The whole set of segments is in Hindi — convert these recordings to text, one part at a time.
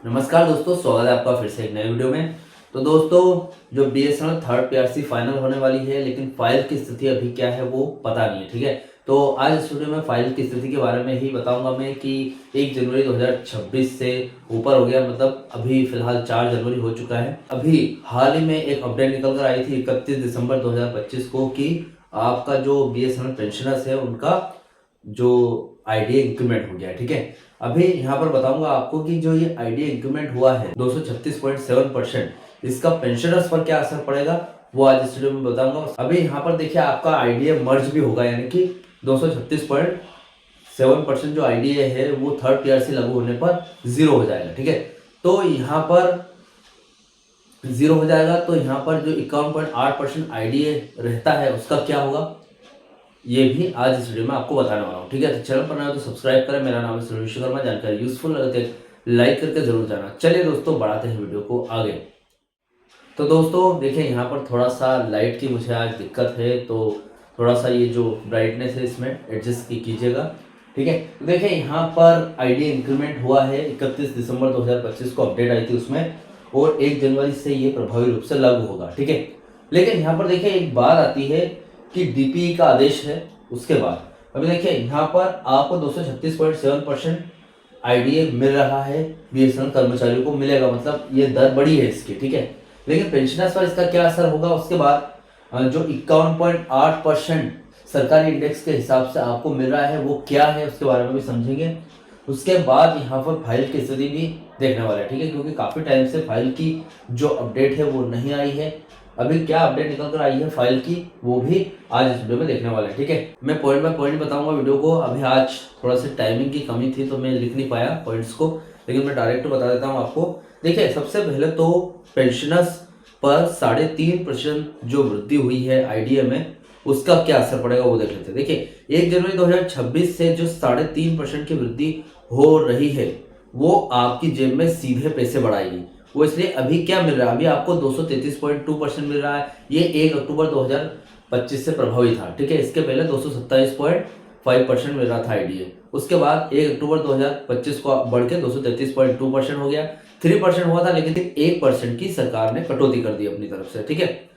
नमस्कार दोस्तों, स्वागत है आपका फिर से एक नए वीडियो में। तो दोस्तों, जो बीएसएनएल थर्ड पीआरसी फाइनल होने वाली है, लेकिन फाइल की स्थिति अभी क्या है वो पता नहीं है। ठीक है, तो आज इस वीडियो में फाइल की स्थिति के बारे में ही बताऊंगा मैं कि 1 जनवरी 2026 से ऊपर हो गया, मतलब अभी फिलहाल 4 जनवरी हो चुका है। अभी हाल ही में एक अपडेट निकल कर आई थी 31 दिसंबर 2025 को कि आपका जो बीएसएनएल पेंशनर्स है उनका जो आईडीए इंक्रीमेंट हो गया है। ठीक है, अभी यहाँ पर बताऊंगा आपको कि जो ये आईडीए इंक्रीमेंट हुआ है 236.7%, इसका पेंशनर्स पर क्या असर पड़ेगा वो आज इस वीडियो में बताऊंगा। अभी यहाँ पर देखिए आपका आईडीए मर्ज भी होगा, यानी कि 236.7% जो आईडीए है वो थर्ड पीआरसी लागू होने पर जीरो हो जाएगा। ठीक है, तो यहाँ पर जीरो हो जाएगा, तो यहाँ पर जो 51.8% आईडीए रहता है उसका क्या होगा ये भी आज इस वीडियो में आपको बताने वाला हूँ। ठीक है, तो चैनल पर नया हो तो सब्सक्राइब करें। मेरा नाम है सुनील विश्वकर्मा। जानकारी यूजफुल लगे तो लाइक करके जरूर जाना। चलिए दोस्तों, बढ़ाते हैं वीडियो को आगे। तो दोस्तों देखिए, यहाँ पर थोड़ा सा लाइट की मुझे आज दिक्कत है, तो थोड़ा सा ये जो ब्राइटनेस है इसमें एडजस्ट कीजिएगा। ठीक है, तो देखिए यहाँ पर आईडीए इंक्रीमेंट हुआ है 31 दिसंबर 2025 को अपडेट आई थी उसमें, और 1 जनवरी से ये प्रभावी रूप से लागू होगा। ठीक है, लेकिन यहाँ पर देखिए एक बात आती है कि डीपीई का आदेश है उसके बाद। अभी देखिए यहाँ पर आपको 236.7% आईडीए मिल रहा है, बीएसएनएल कर्मचारियों को मिलेगा, मतलब ये दर बड़ी है इसकी। ठीक है, लेकिन पेंशनर्स पर इसका क्या असर होगा उसके बाद जो 51.8% सरकारी इंडेक्स के हिसाब से आपको मिल रहा है वो क्या है उसके बारे में भी समझेंगे। उसके बाद यहाँ पर फाइल की स्थिति भी देखने वाला है। ठीक है, क्योंकि काफी टाइम से फाइल की जो अपडेट है वो नहीं आई है। अभी क्या अपडेट निकल कर आई है फाइल की वो भी आज इस वीडियो में देखने वाले हैं। ठीक है, मैं पॉइंट बाय पॉइंट बताऊंगा वीडियो को। अभी आज थोड़ा सा टाइमिंग की कमी थी तो मैं लिख नहीं पाया पॉइंट्स को, लेकिन मैं डायरेक्ट बता देता हूँ आपको। देखिए, सबसे पहले तो पेंशनर्स पर 3.5% जो वृद्धि हुई है आईडीए में उसका क्या असर पड़ेगा वो देख लेते हैं। देखिए, 1 जनवरी 2026 से जो 3.5% की वृद्धि हो रही है वो आपकी जेब में सीधे पैसे बढ़ाएगी। वो इसलिए अभी क्या मिल रहा है, अभी आपको 233.2% मिल रहा है। ये 1 अक्टूबर 2025 से प्रभावी था। ठीक है, इसके पहले 227.5% मिल रहा था आईडीए। उसके बाद 1 अक्टूबर 2025 को बढ़ के 233.2% हो गया। 3% हुआ था, लेकिन 1% की सरकार ने कटौती कर दी अपनी तरफ से। ठीक है,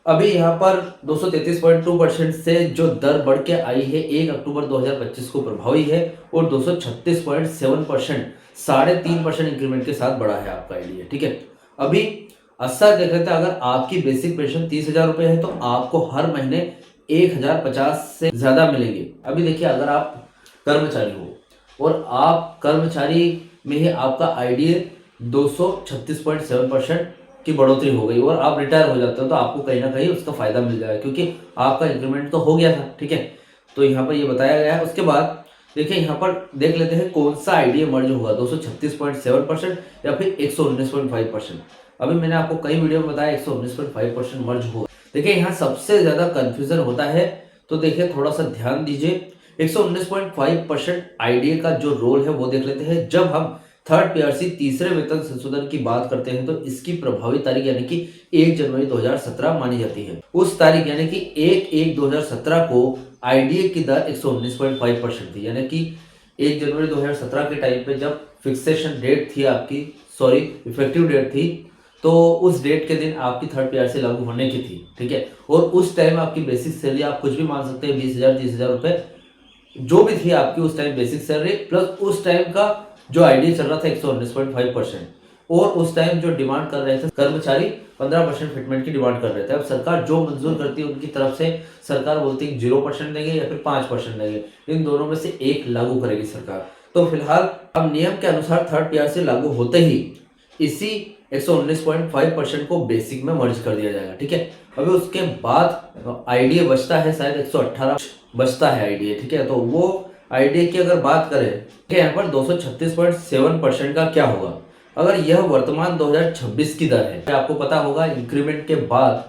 अभी यहाँ पर 233.2% से जो दर बढ़ के आई है 1 अक्टूबर 2025 को प्रभावी है, और 236.7% 3.5% इंक्रीमेंट के साथ बढ़ा है आपका आईडीए। ठीक है, अभी असर देख लेते हैं। अगर आपकी बेसिक पेंशन 30,000 रुपए है तो आपको हर महीने 1,050 से ज्यादा मिलेंगे। अभी देखिए, अगर आप कर्मचारी हो और आप कर्मचारी में ही आपका आईडीए 236.7% की बढ़ोतरी हो गई और आप रिटायर हो जाते हो तो आपको कहीं ना कहीं उसका फायदा मिल जाएगा, क्योंकि आपका इंक्रीमेंट तो हो गया था। ठीक है, तो यहाँ पर ये बताया गया है। उसके बाद देखिए, यहाँ पर देख लेते हैं कौन सा आईडीए मर्ज होगा, 236.7% या फिर 119.5%। अभी मैंने आपको कई वीडियो में बताया 119.5% मर्ज होगा। देखिए, यहाँ सबसे ज्यादा कंफ्यूजन होता है, तो देखिए थोड़ा सा ध्यान दीजिए। 119.5% आईडीए का जो रोल है वो देख लेते हैं। जब हम थर्ड पीआरसी तीसरे वेतन संशोधन की बात करते हैं तो इसकी प्रभावी तारीख यानी कि 1 जनवरी 2017 मानी जाती है। उस तारीख यानी कि 1/1/2017 को आईडीए की दर 119.5% थी, यानी कि 1 जनवरी 2017 के टाइम पे जब फिक्सेशन डेट थी आपकी, सॉरी इफेक्टिव डेट थी, तो उस डेट के दिन आपकी थर्ड पीआरसी लागू होने की थी। ठीक है, और उस टाइम आपकी बेसिक सैलरी आप कुछ भी मान सकते हैं, 20,000 30,000 रुपए जो भी थी आपकी उस टाइम बेसिक सैलरी, प्लस उस टाइम का जो आईडी चल रहा था 119.5%, और उस टाइम जो डिमांड कर रहे थे कर्मचारी 15% फिटमेंट की डिमांड कर रहे थे। अब सरकार जो मंजूर करती है उनकी तरफ से सरकार बोलती है 0% देंगे या फिर 5% देंगे, इन दोनों में से एक लागू करेगी सरकार। तो फिलहाल अब नियम के अनुसार थर्ड पीआरसी लागू होते ही इसी 119.5% को बेसिक में मर्ज कर दिया जाएगा। ठीक है, अभी उसके बाद आईडीए बचता है शायद 118 बचता है आईडीए। ठीक है, तो वो आईडीए की अगर बात करें कि यहाँ पर 236.7% का क्या होगा अगर यह वर्तमान 2026 की दर है। आपको पता होगा इंक्रीमेंट के बाद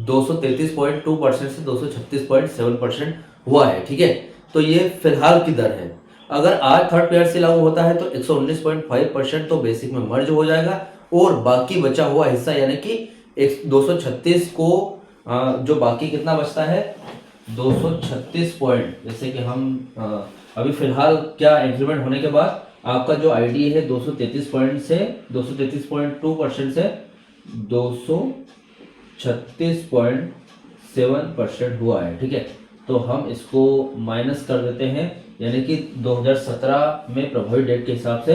233.2% से 236.7% हुआ है। ठीक है, तो ये फिलहाल की दर है। अगर आज थर्ड पीआरसी लागू होता है तो 119.5% तो बेसिक में मर्ज हो जाएगा, और बाकी बचा हुआ हिस्सा यानी कि 236 को जो बाकी कितना बचता है 236 पॉइंट, जैसे कि हम अभी फिलहाल क्या इंक्रीमेंट होने के बाद आपका जो आईडी है 233.2% से 236.7% हुआ है, ठीक है। तो हम इसको माइनस कर देते हैं, यानी कि 2017 में प्रभावी डेट के हिसाब से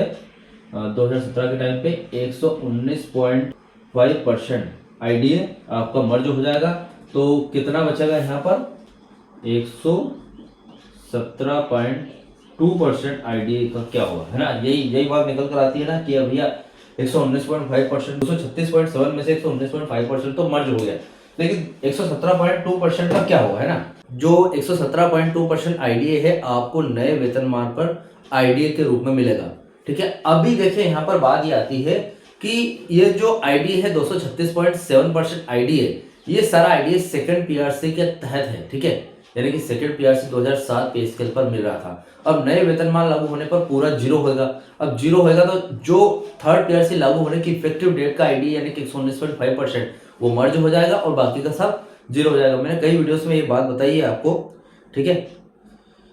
2017 के टाइम पे 119.5% आईडीए आपका मर्ज हो जाएगा। तो कितना बचेगा यहाँ पर 117.2% आईडीए का क्या हुआ, है ना। यही बात निकल कर आती है ना कि भैया 119.5%, 236.7 में से 119.5% तो मर्ज हो गया, लेकिन 117.2% का क्या हुआ, है ना। जो 117.2% आईडीए है आपको नए वेतनमान पर आईडीए के रूप में मिलेगा, ठीक है। अभी देखिए यहाँ पर बात ये आती है कि ये जो आईडीए है 236.7% आईडीए, ये सारा आईडीए सेकंड पीआरसी के तहत है, ठीक है। यानी कि सेकंड पीआरसी 2007 पे स्केल पर मिल रहा था। अब नए वेतनमान लागू होने पर पूरा जीरो होगा। अब जीरो होगा तो जो थर्ड पीआरसी लागू होने की इफेक्टिव डेट का आईडी यानी कि 119.5% वो मर्ज हो जाएगा और बाकी का सब जीरो हो जाएगा। मैंने कई वीडियोस में ये बात बताई है आपको, ठीक है।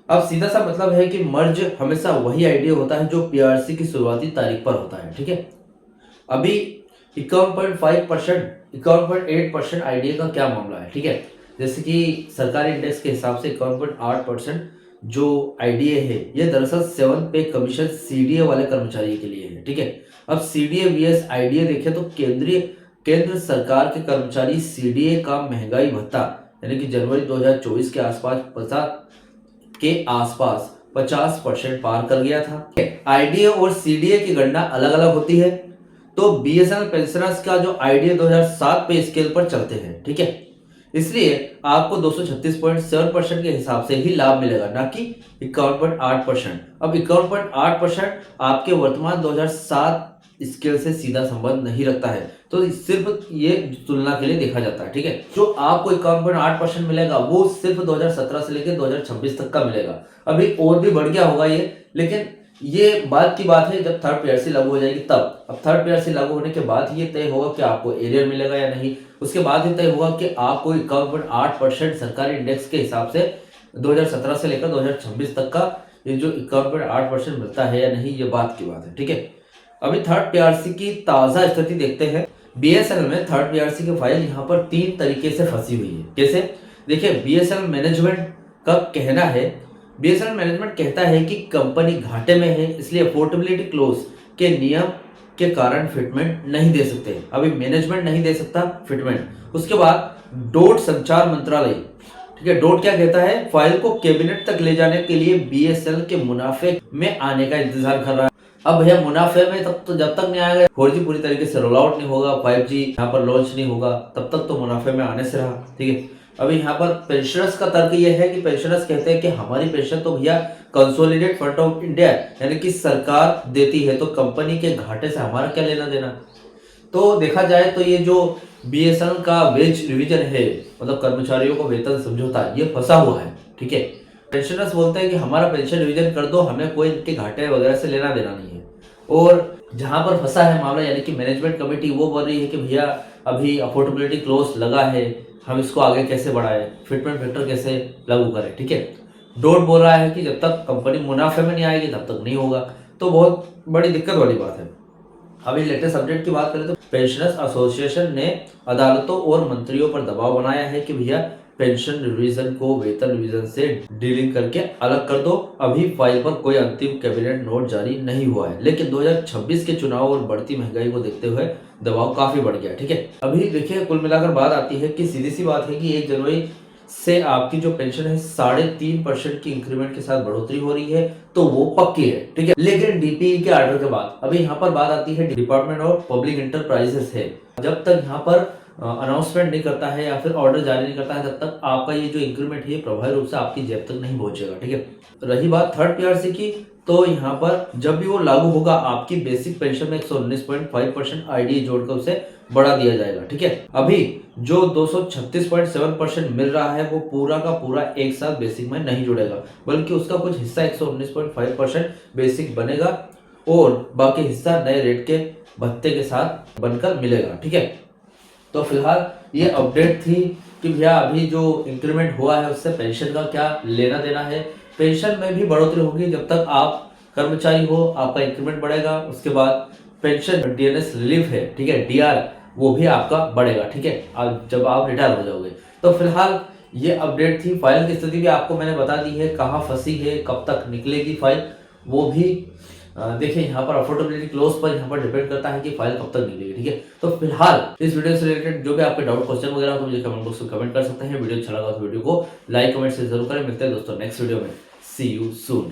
अब सीधा सा मतलब है कि मर्ज हमेशा वही आईडी होता है जो पीआरसी की शुरुआती तारीख पर होता है, ठीक है। अभी 51.8% आईडीए का क्या मामला है, ठीक है। जैसे कि सरकारी इंडेक्स के हिसाब से 51.8% जो आईडीए है ये दरअसल 7 पे कमीशन सीडीए वाले कर्मचारी के लिए है, ठीक है। अब सीडीए वीएस आईडीए देखें तो केंद्र सरकार के कर्मचारी सीडीए का महंगाई भत्ता यानी कि जनवरी 2024 के आसपास 50% पार कर गया था। आईडीए और सीडीए की गणना अलग अलग होती है। तो बीएसएनएल पेंशनर्स का जो आईडीए 2007 पे स्केल पर चलते हैं, ठीक है। इसलिए आपको 236.7% के हिसाब से ही लाभ मिलेगा, ना कि 51.8%। अब 51.8% आपके वर्तमान 2007 स्केल से सीधा संबंध नहीं रखता है, तो सिर्फ ये तुलना के लिए देखा जाता है, ठीक है। जो आपको 51.8% मिलेगा वो सिर्फ 2017 से लेकर 2026 तक का मिलेगा। अभी और भी बढ़ गया होगा ये, लेकिन ये बात की बात है जब थर्ड पीआरसी लागू हो जाएगी तब। अब थर्ड पीआरसी लागू होने के बाद ये तय होगा कि आपको एरियर मिलेगा या नहीं। उसके बाद ही तय होगा कि आपको 51.8% सरकारी इंडेक्स के हिसाब से 2017 से लेकर 2026 तक का ये जो 51.8% मिलता है या नहीं, ये बात की बात है, ठीक है। अभी थर्ड पीआरसी की ताजा स्थिति देखते हैं। बीएसएनएल में थर्ड पीआरसी की फाइल यहाँ पर 3 तरीके से फंसी हुई है। कैसे, देखिए बीएसएनएल मैनेजमेंट का कहना है, बीएसएनएल मैनेजमेंट कहता है कि कंपनी घाटे में है, इसलिए अफोर्डेबिलिटी क्लोज के नियम के कारण फिटमेंट नहीं दे सकते। अभी मैनेजमेंट नहीं दे सकता फिटमेंट। उसके बाद डोट संचार मंत्रालय, ठीक है, डोट क्या कहता है, फाइल को कैबिनेट तक ले जाने के लिए बीएसएनएल के मुनाफे में आने का इंतजार कर रहा है। अब भैया मुनाफे में तब तो जब तक नहीं आएगा 4G पूरी तरीके से रोल आउट नहीं होगा, 5G यहाँ पर लॉन्च नहीं होगा, तब तक तो मुनाफे में आने से रहा, ठीक है। अभी यहाँ पर पेंशनर्स का तर्क ये है कि पेंशनर्स कहते हैं कि हमारी पेंशन तो भैया कंसोलिडेट फंड ऑफ इंडिया यानी कि सरकार देती है, तो कंपनी के घाटे से हमारा क्या लेना देना। तो देखा जाए तो ये जो बीएसएनएल का वेज रिवीजन है, मतलब कर्मचारियों को वेतन समझौता, ये फंसा हुआ है, ठीक है। पेंशनर्स बोलते हैं कि हमारा पेंशन रिवीजन कर दो, हमें कोई इनके घाटे वगैरह से लेना देना नहीं है। और जहां पर फंसा है मामला यानी कि मैनेजमेंट कमेटी वो बोल रही है कि भैया अभी अफोर्डेबिलिटी क्लोज लगा है, हम इसको आगे कैसे बढ़ाएं, फिटमेंट फैक्टर कैसे लागू करें, ठीक है। डोट बोल रहा है कि जब तक कंपनी मुनाफे में नहीं आएगी तब तक नहीं होगा, तो बहुत बड़ी दिक्कत वाली बात है। अभी लेटेस्ट अपडेट की बात करें तो पेंशनर्स एसोसिएशन ने अदालतों और मंत्रियों पर दबाव बनाया है कि भैया पेंशन रिवीजन को वेतन रिवीजन से डीलिंग करके अलग कर दो। अभी फाइल पर कोई अंतिम कैबिनेट नोट जारी नहीं हुआ है, लेकिन 2026 के चुनाव और बढ़ती महंगाई को देखते हुए दबाव काफी बढ़ गया, ठीक है। अभी देखिए कुल मिलाकर बात आती है कि सीधी सी बात है कि 1 जनवरी से आपकी जो पेंशन है 3.5% की इंक्रीमेंट के साथ बढ़ोतरी हो रही है, तो वो पक्की है, ठीक है। लेकिन डीपीई के ऑर्डर के बाद अभी यहाँ पर बात आती है डिपार्टमेंट ऑफ पब्लिक इंटरप्राइजेस है, जब तक यहाँ पर अनाउंसमेंट नहीं करता है या फिर ऑर्डर जारी नहीं करता है तब तक आपका ये जो इंक्रीमेंट है प्रभावी रूप से आपकी जेब तक नहीं पहुंचेगा, ठीक है। रही बात थर्ड पीआरसी की, तो यहाँ पर जब भी वो लागू होगा आपकी बेसिक पेंशन में 119.5% आईडी जोड़कर उसे बढ़ा दिया जाएगा, ठीक है। अभी जो 236.7% मिल रहा है वो पूरा का पूरा एक साथ बेसिक में नहीं जुड़ेगा, बल्कि उसका कुछ हिस्सा 119.5% बेसिक बनेगा और बाकी हिस्सा नए रेट के भत्ते के साथ बनकर मिलेगा, ठीक है। तो फिलहाल ये अपडेट थी कि भैया अभी जो इंक्रीमेंट हुआ है उससे पेंशन का क्या लेना देना है। पेंशन में भी बढ़ोतरी होगी जब तक आप कर्मचारी हो आपका इंक्रीमेंट बढ़ेगा। उसके बाद पेंशन डीएनएस रिलीफ है, ठीक है, डीआर, वो भी आपका बढ़ेगा, ठीक है, जब आप रिटायर हो जाओगे। तो फिलहाल ये अपडेट थी। फाइल की स्थिति भी आपको मैंने बता दी है, कहाँ फंसी है, कब तक निकलेगी फाइल, वो भी देखिए यहाँ पर अफोर्डेबिलिटी क्लोज पर यहाँ पर डिपेंड करता है कि फाइल कब तक निकलेगी, ठीक है। तो फिलहाल इस वीडियो से रिलेटेड जो भी आपके डाउट क्वेश्चन वगैरह हो मुझे कमेंट बॉक्स में कमेंट कर सकते हैं। वीडियो अच्छा लगा तो वीडियो को लाइक कमेंट से जरूर करें। मिलते हैं दोस्तों नेक्स्ट वीडियो में। सी यू सून।